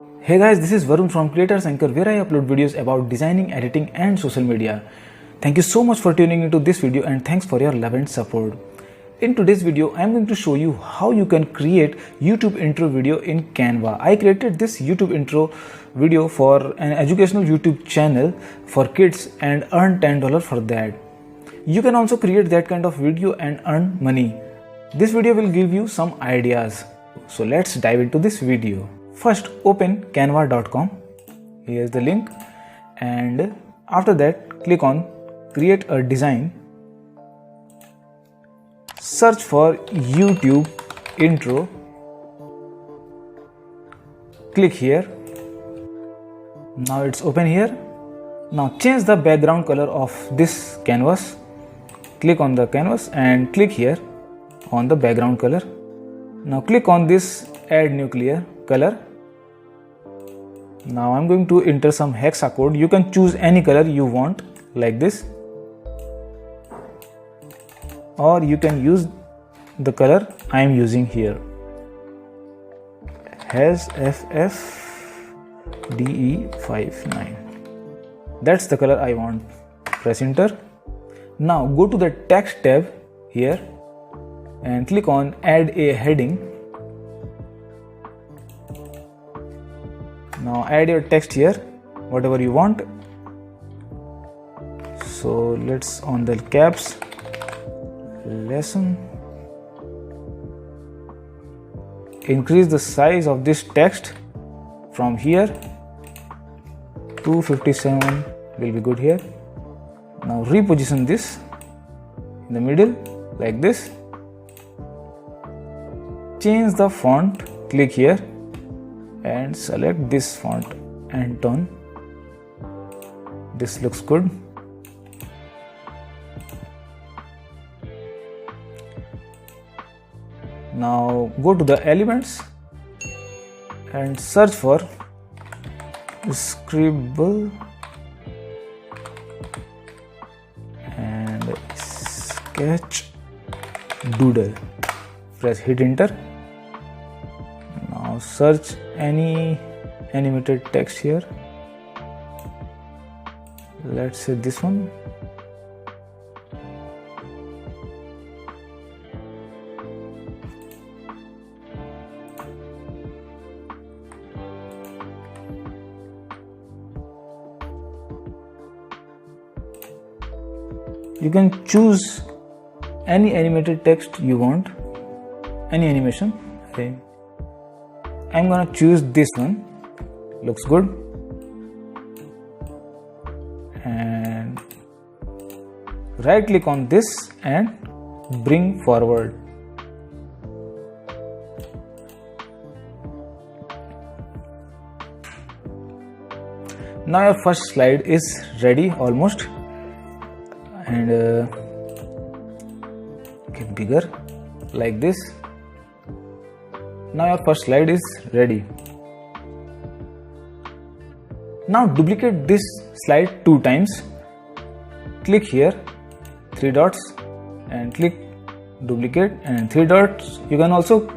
Hey guys, this is Varun from Creators Anchor, where I upload videos about designing, editing and social media. Thank you so much for tuning into this video and thanks for your love and support. In today's video, I am going to show you how you can create YouTube intro video in Canva. I created this YouTube intro video for an educational YouTube channel for kids and earned $10 for that. You can also create that kind of video and earn money. This video will give you some ideas. So let's dive into this video. First, open canva.com. Here's the link, and after that click on create a design. Search for YouTube intro. Click here. Now it's open here. Now change the background color of this canvas. Click on the canvas and click here on the background color. Now click on this add nuclear color. Now I'm going to enter some hexa code. You can choose any color you want, like this, or you can use the color I am using here, has FFDE59. That's the color I want. Press enter. Now go to the text tab here and click on add a heading. Now add your text here, whatever you want. So let's on the caps, lesson. Increase the size of this text from here. 257 will be good here. Now reposition this in the middle like this. Change the font, click here and select this font and tone. This looks good. Now go to the elements and search for scribble and sketch doodle. Press hit enter. Now search any animated text here. Let's say this one. You can choose any animated text you want, any animation. Okay. I'm gonna choose this one. Looks good. And right click on this and bring forward. Now your first slide is ready almost. And get bigger like this. Now your first slide is ready. Now duplicate this slide 2 times. Click here, 3 dots, and click duplicate and 3 dots. You can also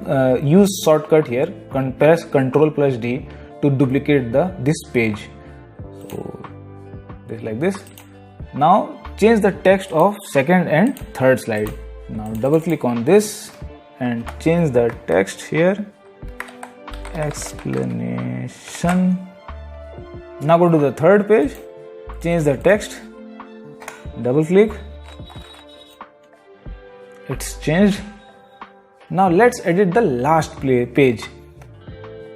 use shortcut here. Press Ctrl+D to duplicate this page. So this like this. Now change the text of second and third slide. Now double click on this and change the text here, explanation. Now go to the third page, change the text, double click, it's changed. Now let's edit the last page.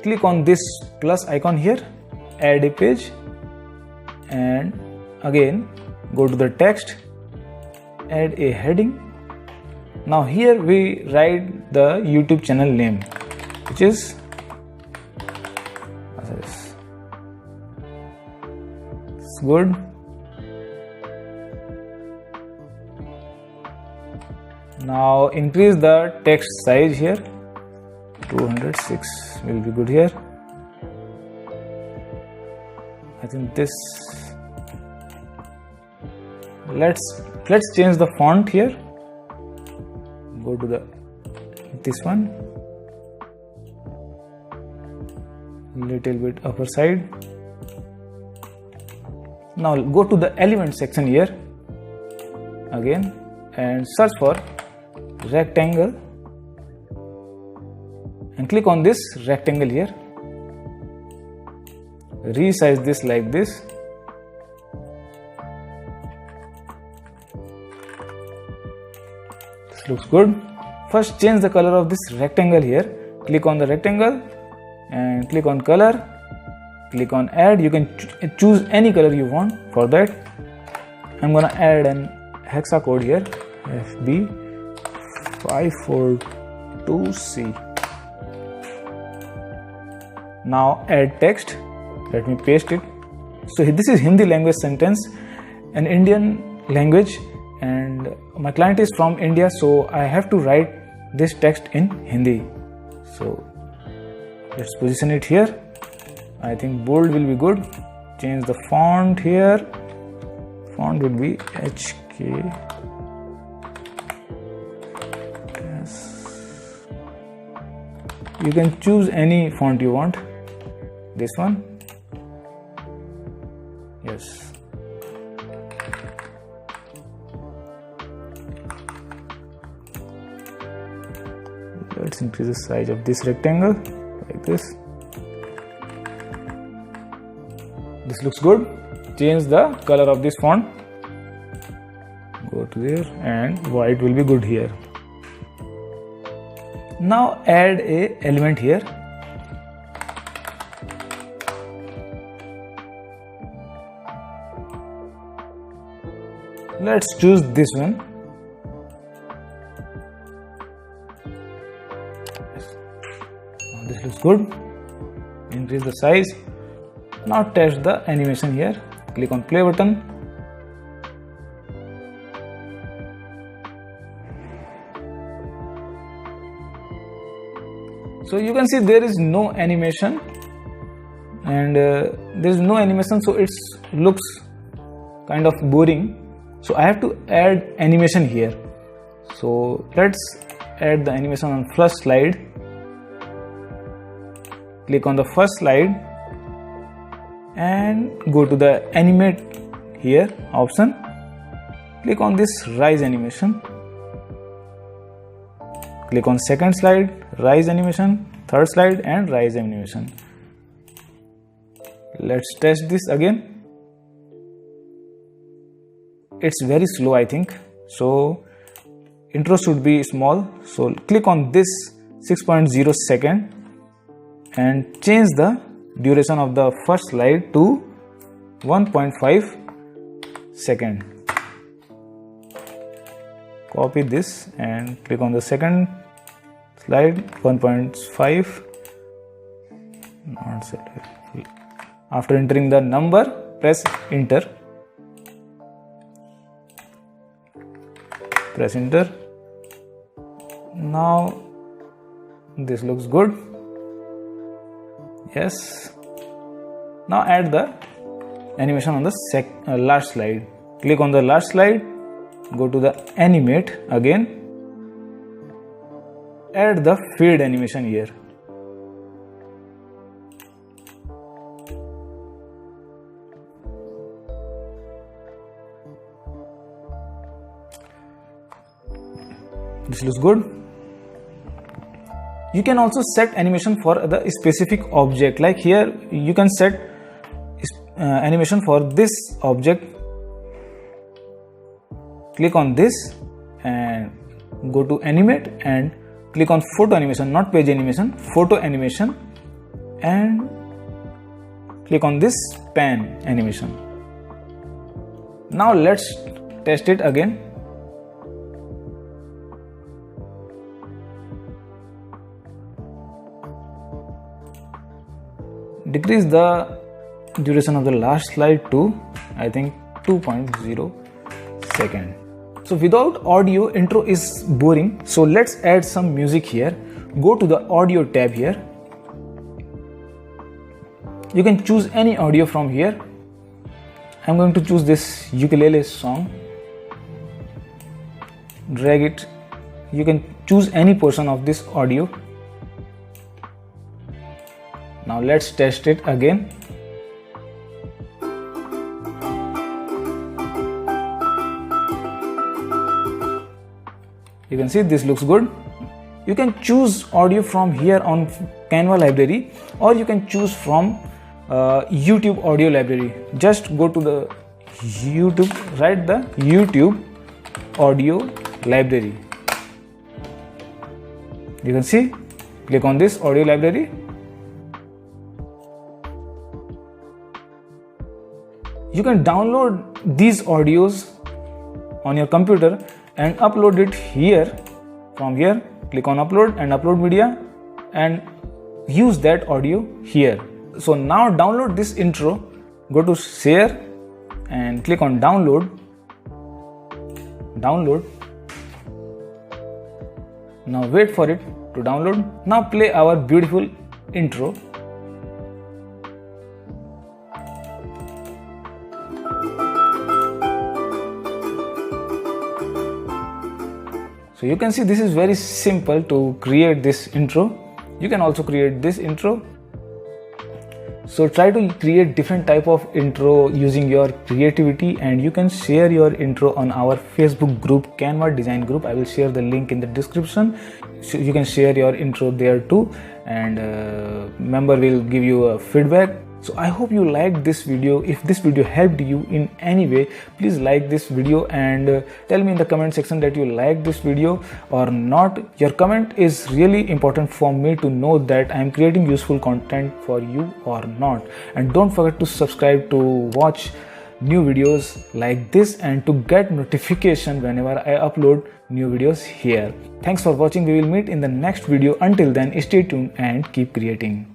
Click on this plus icon here, add a page, and again go to the text, add a heading. Now here we write the YouTube channel name, which is this. It's good. Now increase the text size here. 206 will be good here. I think this. Let's change the font here. Go to this one. little bit upper side. Now go to the element section here again and search for rectangle and click on this rectangle here. Resize this like this. This looks good. First change the color of this rectangle here. Click on the rectangle and click on color. Click on add. You can choose any color you want. For that I'm gonna add an hexa code here, FB542C. Now add text. Let me paste it. So this is Hindi language sentence, an Indian language, and my client is from India, so I have to write this text in Hindi. So let's position it here. I think bold will be good. Change the font here. Font will be HK. Yes. You can choose any font you want. This one. Yes. Let's increase the size of this rectangle like this. This looks good. Change the color of this font. Go to there and white will be good here. Now add a element here. Let's choose this one. This looks good. Increase the size. Now test the animation here. Click on play button. So you can see there is no animation, and there is no animation, so it looks kind of boring. So I have to add animation here. So let's add the animation on first slide. Click on the first slide and go to the animate here option. Click on this rise animation. Click on second slide, rise animation, third slide and rise animation. Let's test this again. It's very slow, I think. So intro should be small. So click on this 6.0 second and change the duration of the first slide to 1.5 second. Copy this and click on the second slide, 1.5. After entering the number, press enter. Press enter. Now this looks good. Yes. Now add the animation on the last slide. Click on the last slide. Go to the animate again. Add the fade animation here. This looks good. You can also set animation for the specific object. Like here, you can set animation for this object. Click on this and go to animate and click on photo animation, not page animation, photo animation, and click on this pan animation. Now let's test it again. Decrease the duration of the last slide to, I think, 2.0 second. So without audio, intro is boring. So let's add some music here. Go to the audio tab here. You can choose any audio from here. I'm going to choose this ukulele song. Drag it. You can choose any portion of this audio. Now Now let's test it again. You can see this looks good. You can choose audio from here on Canva library, or you can choose from YouTube audio library. Just go to the YouTube, write the YouTube audio library. You can see, click on this audio library. You can download these audios on your computer and upload it here. From here, click on upload and upload media and use that audio here. So now download this intro, go to share and click on download. Now wait for it to download. Now play our beautiful intro. So you can see this is very simple to create this intro. You can also create this intro. So try to create different type of intro using your creativity, and you can share your intro on our Facebook group, Canva Design Group. I will share the link in the description. So you can share your intro there too, and member will give you a feedback. So I hope you liked this video. If this video helped you in any way, please like this video and tell me in the comment section that you like this video or not. Your comment is really important for me to know that I am creating useful content for you or not. And don't forget to subscribe to watch new videos like this and to get notification whenever I upload new videos here. Thanks for watching. We will meet in the next video. Until then, stay tuned and keep creating.